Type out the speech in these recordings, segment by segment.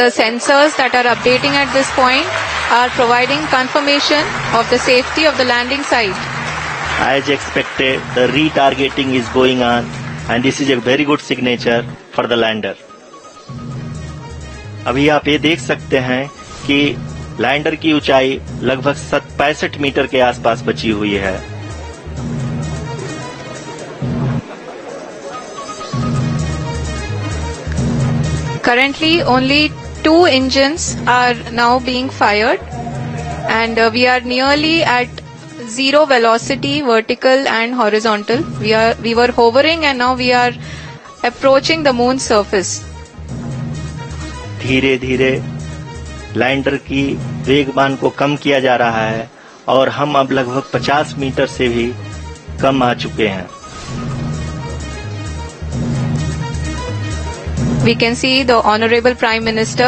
The sensors that are updating at this point are providing confirmation of the safety of the landing site. As expected, the retargeting is going on, and this is a very good signature for the lander. अभी आप ये देख सकते हैं कि lander की ऊंचाई लगभग 65 मीटर के आसपास बची हुई है। Currently, only 2 engines are now being fired, and we are nearly at zero velocity, vertical and horizontal. We were hovering, and now we are approaching the moon's surface. धीरे धीरे लैंडर की वेगमान को कम किया जा रहा है और हम अब लगभग 50 मीटर से भी कम आ चुके हैं। We can see the Honorable Prime Minister,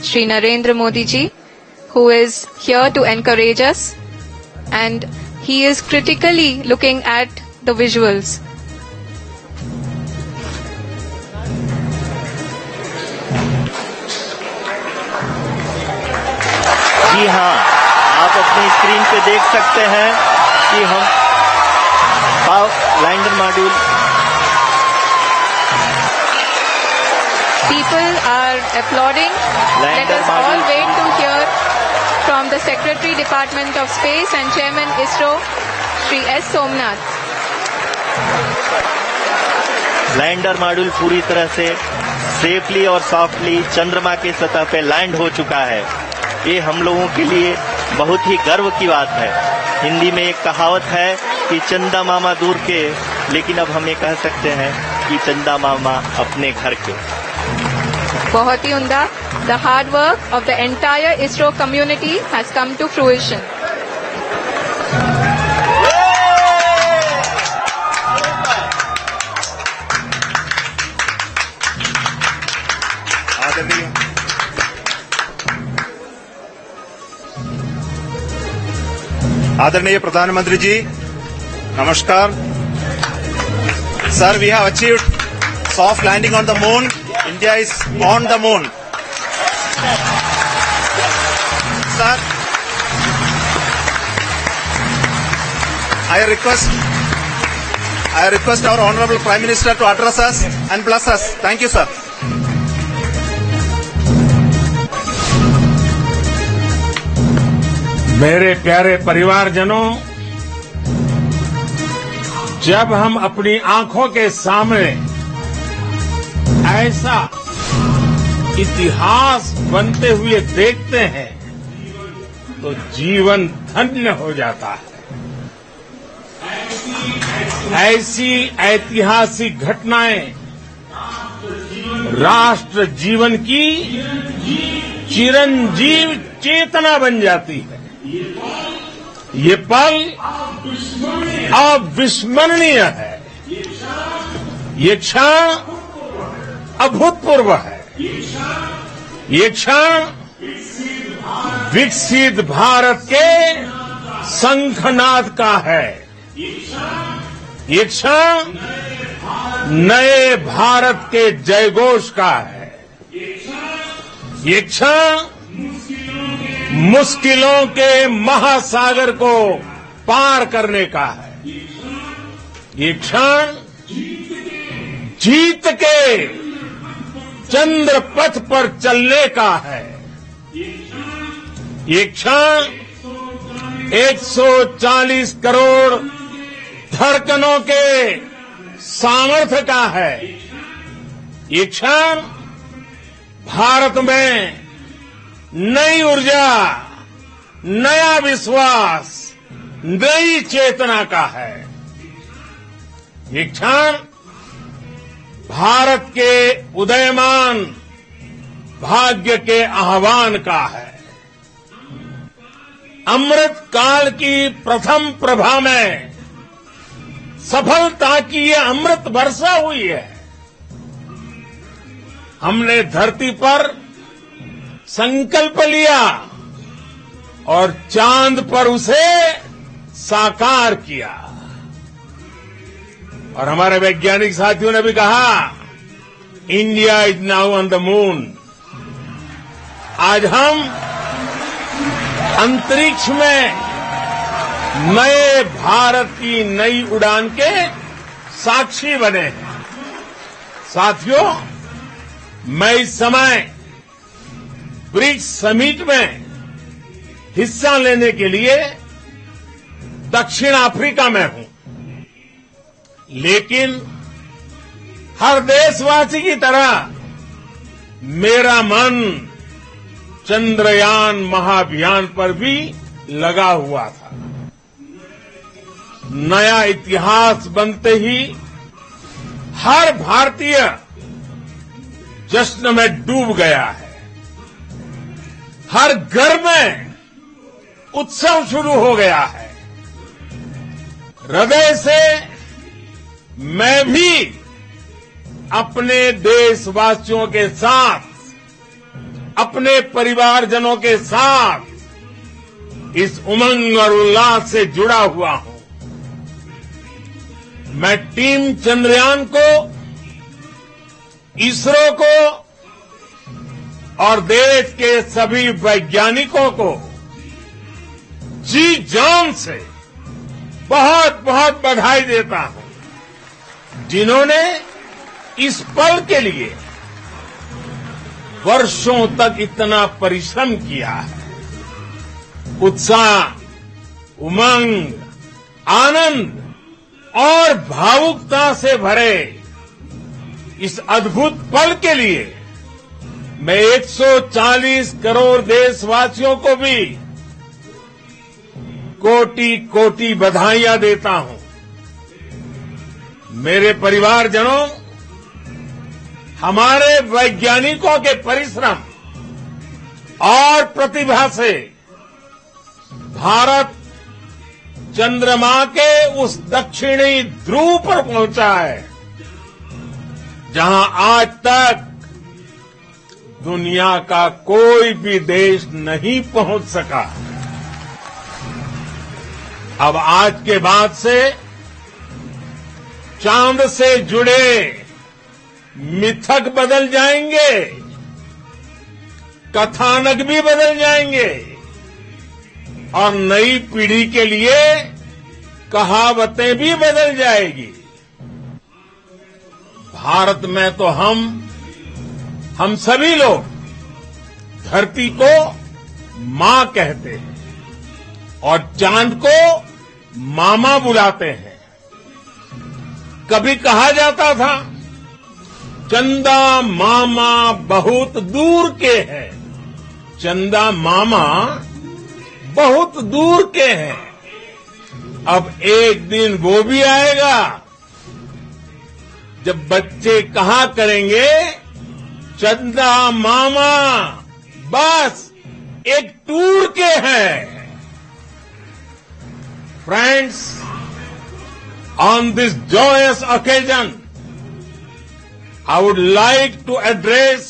Shri Narendra Modi ji, who is here to encourage us, and he is critically looking at the visuals. जी हाँ, आप अपनी स्क्रीन पे देख सकते हैं कि हम lander module. People are applauding. Let us all wait to hear from the Secretary Department of Space and Chairman ISRO, Shri S. Somnath. Lander module पूरी तरह से सेफली और सॉफ्टली चंद्रमा के सतह पे लैंड हो चुका है। ये हम लोगों के लिए बहुत ही गर्व की बात है। हिंदी में एक कहावत है कि चंदा मामा दूर के, लेकिन अब हम ये कह सकते हैं कि चंदा मामा अपने घर के। बहुत ही उम्दा। The hard work of the entire ISRO community has come to fruition. आदरणीय प्रधानमंत्री जी, नमस्कार। Sir, we have achieved soft landing on the moon. India is on the moon. Sir, I request our Honorable Prime Minister to address us and bless us. Thank you, sir. मेरे प्यारे परिवारजनों, जब हम अपनी आंखों के सामने ऐसा इतिहास बनते हुए देखते हैं तो जीवन धन्य हो जाता है। ऐसी ऐतिहासिक घटनाएं राष्ट्र जीवन की चिरंजीव चेतना बन जाती है। ये पल अविस्मरणीय है। ये क्षण अभूतपूर्व है। ये क्षण विकसित भारत के शंखनाद का है। ये क्षण नए भारत के जयघोष का है। ये क्षण मुश्किलों के महासागर को पार करने का है। ये क्षण जीत के चंद्र पथ पर चलने का है। ये क्षण 140 करोड़ धड़कनों के सामर्थ्य का है। ये क्षण भारत में नई ऊर्जा, नया विश्वास, नई चेतना का है। ये क्षण भारत के उदयमान भाग्य के आह्वान का है। अमृत काल की प्रथम प्रभा में सफलता की ये अमृत वर्षा हुई है। हमने धरती पर संकल्प लिया और चांद पर उसे साकार किया। और हमारे वैज्ञानिक साथियों ने भी कहा, India is now on the moon. आज हम अंतरिक्ष में नए भारत की नई उड़ान के साक्षी बने हैं। साथियों, मैं इस समय ब्रिक्स समिट में हिस्सा लेने के लिए दक्षिण अफ्रीका में हूं, लेकिन हर देशवासी की तरह मेरा मन चंद्रयान महाअभियान पर भी लगा हुआ था। नया इतिहास बनते ही हर भारतीय जश्न में डूब गया है। हर घर में उत्सव शुरू हो गया है। हृदय से मैं भी अपने देशवासियों के साथ, अपने परिवारजनों के साथ इस उमंग और उल्लास से जुड़ा हुआ हूं। मैं टीम चंद्रयान को, इसरो को और देश के सभी वैज्ञानिकों को जी जान से बहुत बहुत बधाई देता हूं, जिन्होंने इस पल के लिए वर्षों तक इतना परिश्रम किया है। उत्साह, उमंग, आनंद और भावुकता से भरे इस अद्भुत पल के लिए मैं 140 करोड़ देशवासियों को भी कोटि कोटि बधाइयां देता हूं। मेरे परिवारजनों, हमारे वैज्ञानिकों के परिश्रम और प्रतिभा से भारत चंद्रमा के उस दक्षिणी ध्रुव पर पहुंचा है, जहां आज तक दुनिया का कोई भी देश नहीं पहुंच सका। अब आज के बाद से चांद से जुड़े मिथक बदल जाएंगे, कथानक भी बदल जाएंगे और नई पीढ़ी के लिए कहावतें भी बदल जाएगी। भारत में तो हम सभी लोग धरती को मां कहते हैं और चांद को मामा बुलाते हैं। कभी कहा जाता था, चंदा मामा बहुत दूर के हैं। चंदा मामा बहुत दूर के हैं। अब एक दिन वो भी आएगा जब बच्चे कहा करेंगे, चंदा मामा बस एक टूर के हैं। Friends, on this joyous occasion, I would like to address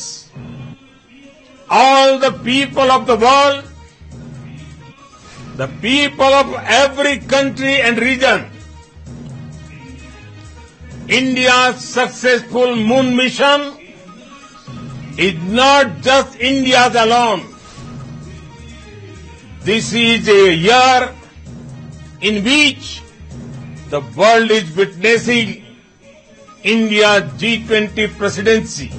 all the people of the world, the people of every country and region. India's successful moon mission is not just India's alone. This is a year in which the world is witnessing India's G20 presidency.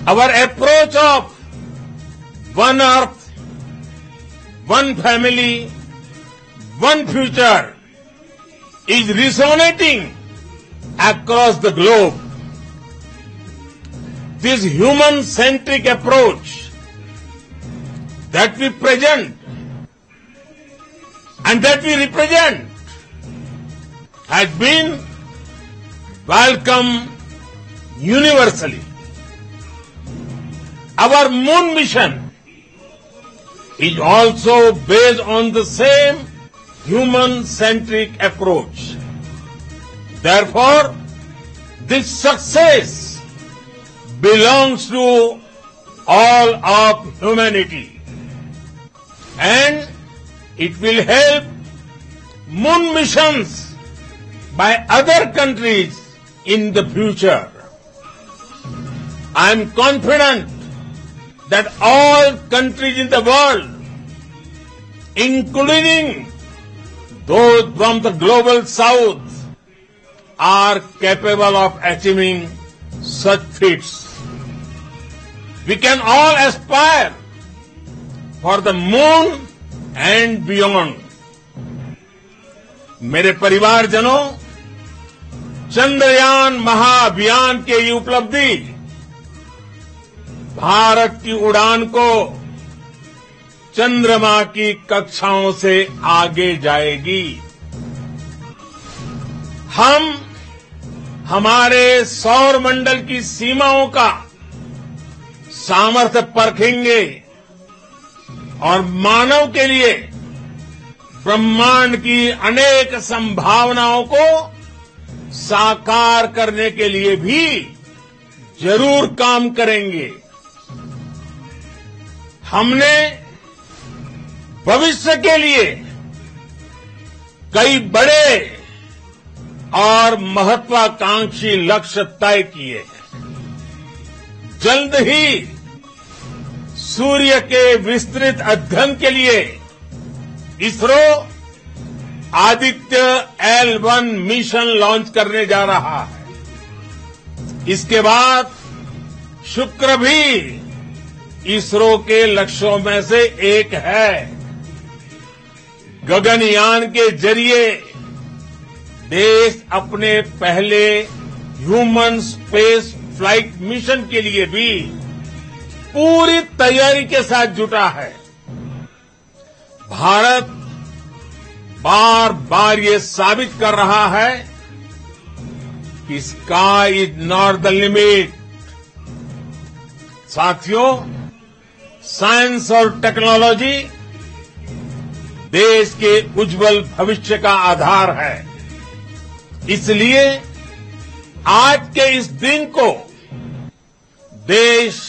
Our approach of one earth, one family, one future is resonating across the globe. This human-centric approach that we present and that we represent has been welcomed universally. Our moon mission is also based on the same human-centric approach. Therefore, this success belongs to all of humanity, and it will help moon missions by other countries in the future. I am confident that all countries in the world, including those from the global south, are capable of achieving such feats. We can all aspire for the moon and beyond. मेरे परिवारजनों, चंद्रयान महाअभियान की ये उपलब्धि भारत की उड़ान को चंद्रमा की कक्षाओं से आगे जाएगी। हम हमारे सौर मंडल की सीमाओं का सामर्थ्य परखेंगे और मानव के लिए ब्रह्मांड की अनेक संभावनाओं को साकार करने के लिए भी जरूर काम करेंगे। हमने भविष्य के लिए कई बड़े और महत्वाकांक्षी लक्ष्य तय किए हैं। जल्द ही सूर्य के विस्तृत अध्ययन के लिए ISRO Aditya L1 mission launch करने जा रहा है। इसके बाद शुक्र भी इसरो के लक्ष्यों में से एक है। गगनयान के जरिए देश अपने पहले ह्यूमन स्पेस फ्लाइट मिशन के लिए भी पूरी तैयारी के साथ जुटा है। भारत बार बार ये साबित कर रहा है कि sky is not the limit. साथियों, साइंस और टेक्नोलॉजी देश के उज्जवल भविष्य का आधार है। इसलिए आज के इस दिन को देश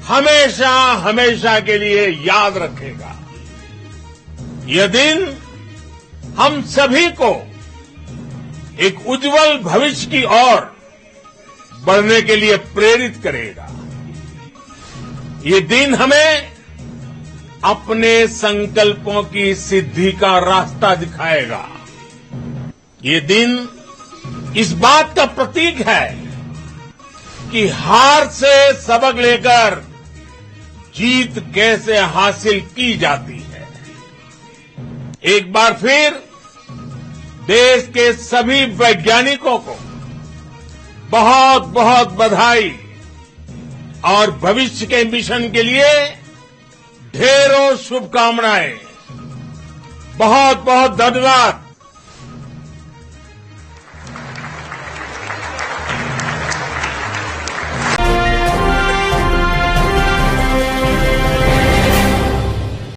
हमेशा हमेशा के लिए याद रखेगा। यह दिन हम सभी को एक उज्जवल भविष्य की ओर बढ़ने के लिए प्रेरित करेगा। ये दिन हमें अपने संकल्पों की सिद्धि का रास्ता दिखाएगा। ये दिन इस बात का प्रतीक है कि हार से सबक लेकर जीत कैसे हासिल की जाती है। एक बार फिर देश के सभी वैज्ञानिकों को बहुत बहुत बधाई और भविष्य के मिशन के लिए ढेरों शुभकामनाएं। बहुत बहुत धन्यवाद।